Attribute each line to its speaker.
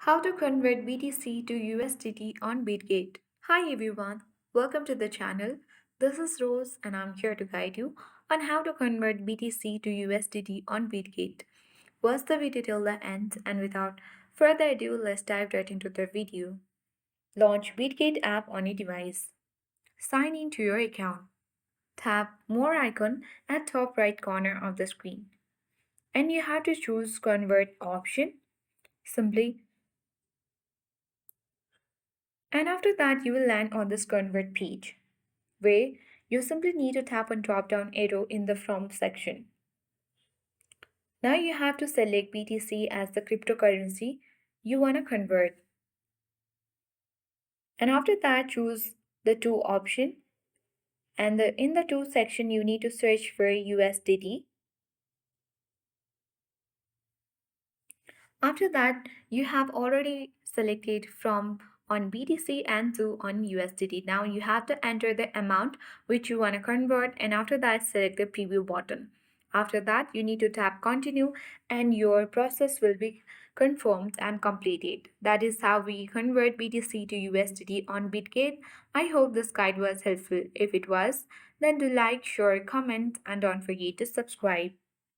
Speaker 1: How to convert BTC to USDT on Bitget. Hi everyone, welcome to the channel. This is Rose and I'm here to guide you on how to convert BTC to USDT on Bitget. Watch the video till the end and without further ado, let's dive right into the video. Launch Bitget app on your device. Sign in to your account. Tap More icon at top right corner of the screen. And you have to choose Convert option. Simply And after that, you will land on this convert page, where you simply need to tap on drop down arrow in the From section. Now you have to select BTC as the cryptocurrency you want to convert. And after that, choose the To option. And in the To section, you need to search for USDT. After that, you have already selected from on BTC and to on USDT. Now you have to enter the amount which you want to convert, and after that select the preview button. After that, you need to tap continue and your process will be confirmed and completed. That is how we convert BTC to USDT on Bitget. I hope this guide was helpful. If it was, then do like, share, comment and don't forget to subscribe.